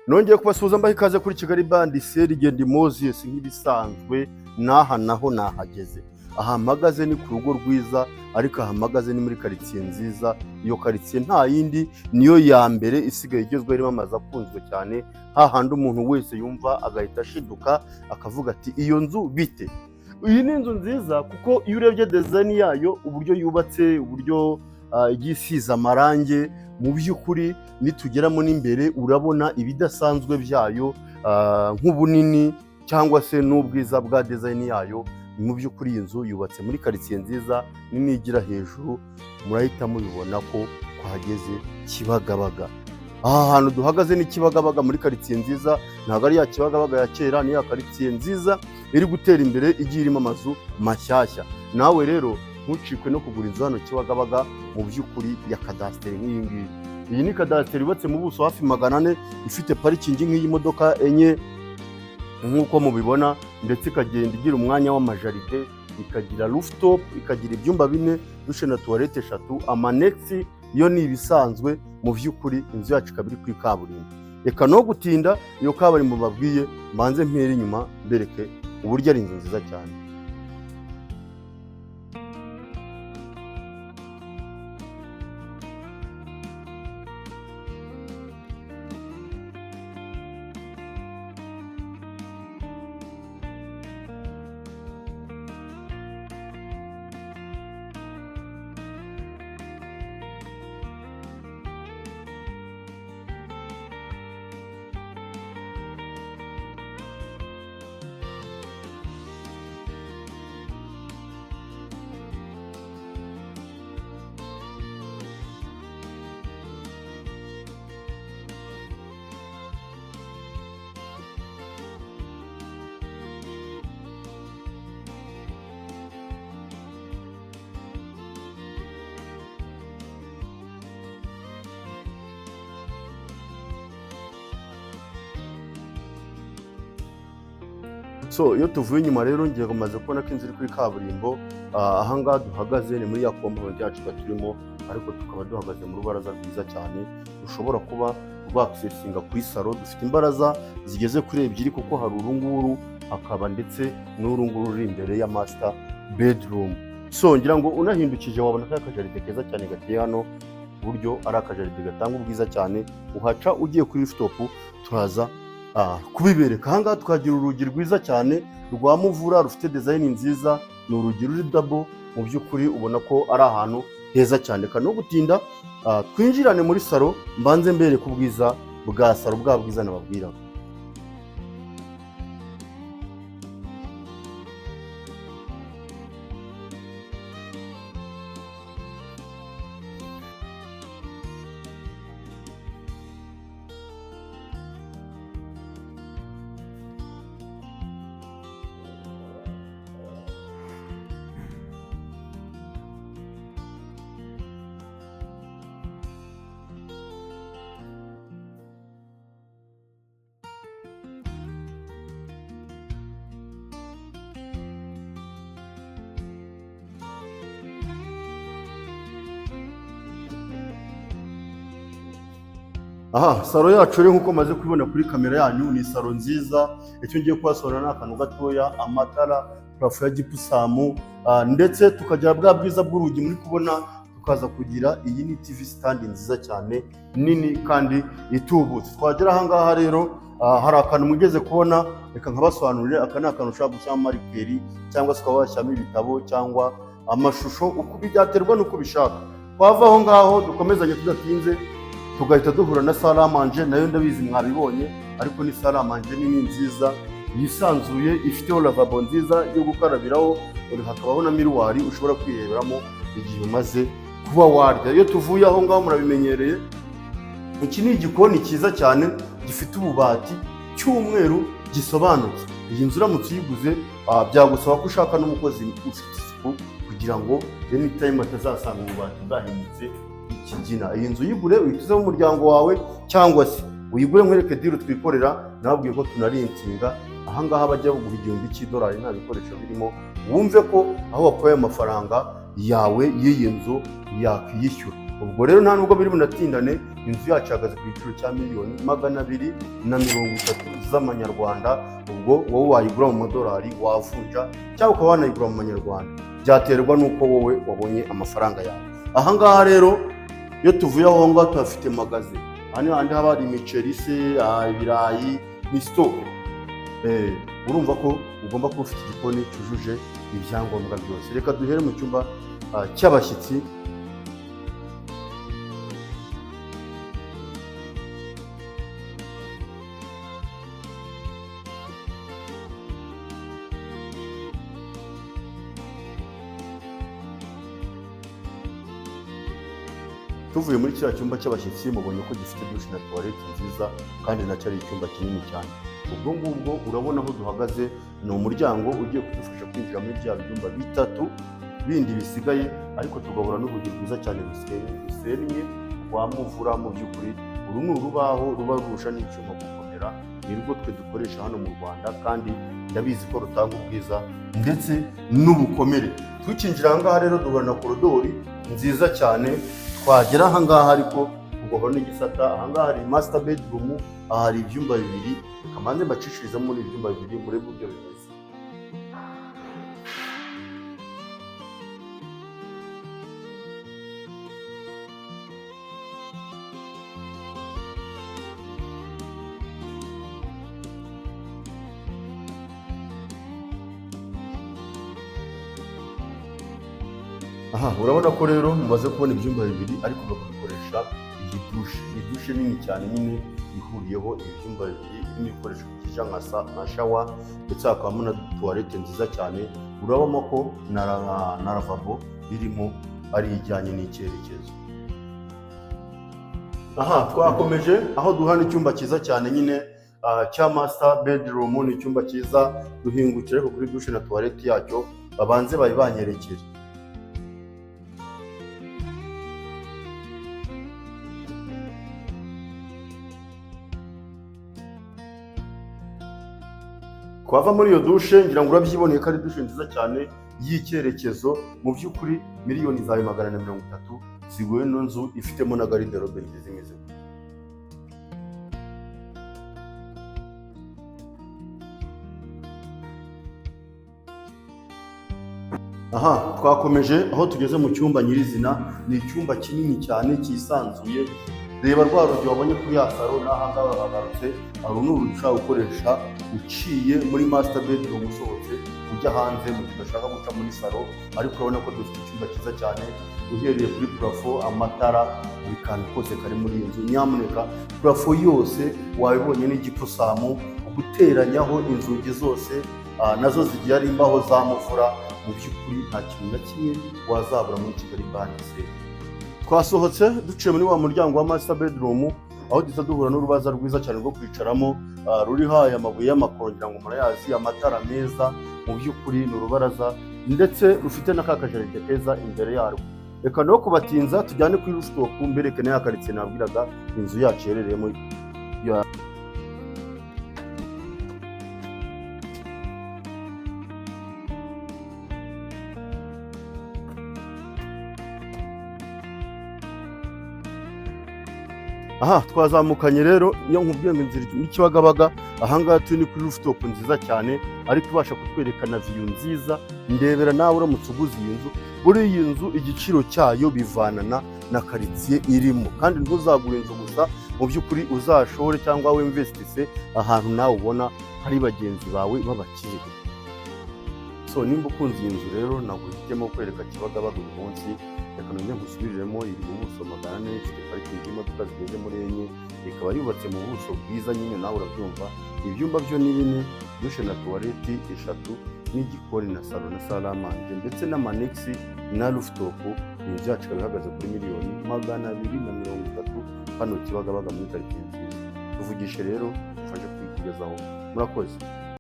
Nongeye kubasuhuza mbaha ikaze kuri Kigali Band Sergeant Moses nk'ibisanzwe n'aha naho nahageze. Aha mpagaze ni ku rugo rwiza, ariko aha mpagaze ni muri karitsiye nziza. Iyo karitsiye nta yindi niyo ya mbere isigaye igezweho, irimo amazu akunzwe cyane, hahandi umuntu wese yumva agahita ashiduka akavuga ati iyo nzu bite. Iyi ni inzu nziza kuko iyo urebye design yayo, uburyo yubatse, uburyo igiye isize amarange, mu by'ukuri nitugeramo n'imbere urabona ibidasanzwe byayo, nk'ubunini cyangwa se n'ubwiza bwa design yayo. Mu by'ukuri iyi nzu yubatse muri karitsiye nziza nini igira hejuru, murahita mubibona ko twahageze Kibagabaga. Aha hantu duhagaze ni Kibagabaga muri karitsiye nziza, ntabwo ari ya Kibagabaga ya kera, ni ya karitsiye nziza iri gutera imbere igiye irimo amazu mashyashya. Nawe rero ntucikwe no kugura inzu hano Kibagabaga mu by'ukuri ya kadasiteri nk'iyi ngiyi. Iyi ni kadasiteri yubatse mu buso hafi 400, ifite parikingi nk'iyi modoka enye nk'uko mubibona, ndetse ikagenda igira umwanya w'amajaride, ikagira rooftop, ikagira ibyumba 4, dushe na tuwarete 3, amanexi yo ni ibisanzwe. Mu by'ukuri inzu yacu ikaba iri kuri kaburimbo. Reka no gutinda iyo kaburimbo babwiye, mbanze mpere inyuma mbereke uburyo ari inzu nziza cyane. So iyo tuvuye inyuma rero ngiye kumaze kubona ko inzu iri kuri kaburimbo. Aha ngaha duhagaze ni muri ya compound yacu turimo, ariko tukaba duhagaze mu rubaraza rwiza cyane rushobora kuba rwakisesinga kuri salo. Dufite imbaraza zigeze kuri 2 kuko hari urunguru, hakaba ndetse n'urunguru ruri imbere ya master bedroom. So ngira ngo unahindukije wabona ko akajaride keza cyane gateye hano, buryo ari akajaride gatanga ubwiza cyane. Uhaca ugiye kuri rooftop turaza kubibereka. Aha ngaha tukagira urugi rwiza cyane rwa muvura rufite design nziza, ni urugi ruri double. Mu by'ukuri ubona ko ari ahantu heza cyane. Kandi no gutinda twinjirane muri salo, mbanze mbereke ubwiza bwa salo, bwa bwiza nababwira. Aha salo yacu rero nkuko maze kubibona kuri kamera yanyu, ni salo nziza. Icyo ngiye kubasobanurira ni akantu gatoya, amatara, parafo ya gipusamu, ndetse tukagira bwa bwiza bw'urugi muri kubona. Tukaza kugira iyi ni TV stand nziza cyane, nini kandi itubutse. Twagera aha ngaha rero hari akantu mugeze kubona, reka nkabasobanurire. Aka ni akantu ushobora gushyiramo marikeri, cyangwa se ukaba washyiramo ibitabo cyangwa amashusho, uko byaterwa n'uko bishaka. Twava aho ngaho dukomezanye tudatinze, tugahita duhura na salle à manger. Nayo ndabizi mwabibonye, ariko ni salle à manger nini nziza yisanzuye, ifiteho lavabo nziza yo gukarabiraho, hakabaho na miruwari ushobora kwireberamo igihe umaze kuba warya. Iyo tuvuye aho ngaho murabimenyereye, iki ni igikoni cyiza cyane gifite ububati cy'umweru gisobanutse. Iyi nzu uramutse uyiguze byagusaba ko ushaka n'umukozi ufite isuku, kugira ngo anytime atazasanga ububati bwahindutse ikigina. Iyi nzu uyigure uyituzeho umuryango wawe, cyangwa se uyigure nkwereke deal twikorera. Nababwiye ko tunarentinga. Aha ngaha bajya baguha $1000 nta bikoresho birimo. Wumve ko aho wakoye amafaranga yawe y'iyi nzu yakwiyishyura. ubwo rero nta nubwo biri bunatindane, inzu yacu ihagaze ku giciro cya $230,000 z'amanyarwanda. ubwo wowe wayigura mu madolari wavunja cyangwa ukaba wanayigura mu manyarwanda, byaterwa n'uko wowe wabonye amafaranga yawe. Ahangaha rero iyo tuvuye aho ngaho tuhafite magaze, hano handi haba hari imiceri se, ibirayi, ni stock. Urumva ko ugomba kuba ufite igikoni cyujuje ibyangombwa byose. Reka duhere mu cyumba cy'abashyitsi. Tuvuye muri kiriya cyumba cy'abashyitsi mubonye ko gifite douche na toilette nziza kandi nacyo ari icyumba kinini cyane. Ubwo ngubwo urabona aho duhagaze ni umuryango ugiye kudufasha kwinjira muri bya byumba bitatu bindi bisigaye, ariko tugahura n'urugi rwiza cyane rusennye rwa muvura. Mu by'ukuri uru ni urubaho ruba rurusha n'icyuma gukomera, ni rwo twe dukoresha hano mu Rwanda kandi ndabizi ko rutanga ubwiza ndetse n'ubukomere. Tukinjira ahangaha rero duhura na korodori nziza cyane. Twagera ahangaha ariko ugahura n'igisata. Ahangaha hari master bedroom, aha hari ibyumba bibiri. Reka manze mbacishirize muri ibyumba bibiri murebe uburyo bimeze. Urabona ko rero mumaze kubona ibyumba bibiri, ariko bagakoresha iyi dushe. Iyi dushe nini cyane nyine ihuriyeho ibyumba bibiri, irimo ibikoresho byinshi nka shawa, ndetse hakabamo na tuwarete nziza cyane. Urabona ko na lavabo irimo ari ijyanye n'icyerekezo. Twakomeje aho duhana icyumba cyiza cyane nyine cya master bedroom. Ni icyumba cyiza duhingukira ariko kuri dushe na tuwarete yacyo babanze banyerekere. Twava muri iyo dushe ngira ngo urabyiboneye ko ari dushe nziza cyane y'icyerekezo. Mu by'ukuri miliyoni zawe 430 ziguye ino nzu ifitemo na garderobe nziza imeze. Twakomeje aho tugeze mu cyumba nyirizina. Ni icyumba kinini cyane cyisanzuye. Reba rwa rugi wabonye kuri ya saro, n'ahangaha hagarutse hari n'urugi ushobora gukoresha uciye muri master bedroom usohotse ujya hanze mu gihe udashaka guca muri saro. Ariko urabona ko dufite icyumba cyiza cyane, uhereye kuri purafo, amatara, buri kantu kose kari muri iyi nzu. Nyamuneka purafo yose wabibonye n'igipusamu, guteranyaho inzugi zose nazo zigiye ari imbaho za muvura. Mu by'ukuri nta kintu na kimwe wazabura muri Kigali Banditse. Twasohotse duciye muri wa muryango wa master bedroom, aho duhita duhura n'urubaza rwiza cyane rwo kwicaramo, ruriho aya mabuye y'amakoro ngira ngo murayazi, amatara meza. Mu by'ukuri ni urubaraza ndetse rufite n'akajaride keza imbere yarwo. Reka no kubatinza tujyane kuri rooftop mbereke na ya karitsiye nabwiraga inzu yacu iherereyemo. Twazamukanye rero iyo nkubwiye ngo inzira n'Ikibagabaga. Ahangaha turi ni kuri rooftop nziza cyane, ariko ibasha kutwerekana view nziza. Ndebera nawe uramutse uguze iyi nzu. Buri iyi nzu igiciro cyayo bivanana na karitsiye irimo, kandi ntuzagura inzu gusa, mu by'ukuri uzashore cyangwa wemvestise ahantu nawe ubona hari bagenzi bawe b'abakire. Nimba ukunze iyi nzu rero naguhitemo kwereka Kibagabaga uyu munsi. Reka nongere ngusubiriremo, iri mu buso 400, ifite parikingi y'imodoka zigeze muri 4, ikaba yubatse mu buso bwiza nyine nawe urabyumva. Ibyumba byo ni 4, dushe na tuwarete 3, n'igikoni na salo na salamanje ndetse n'amanexi na rooftop. Inzu yacu ikaba ihagaze kuri miliyoni 230 hano Kibagabaga muri karitsiye nziza. Tuvugishe rero ufashe kwikugezaho. Murakoze.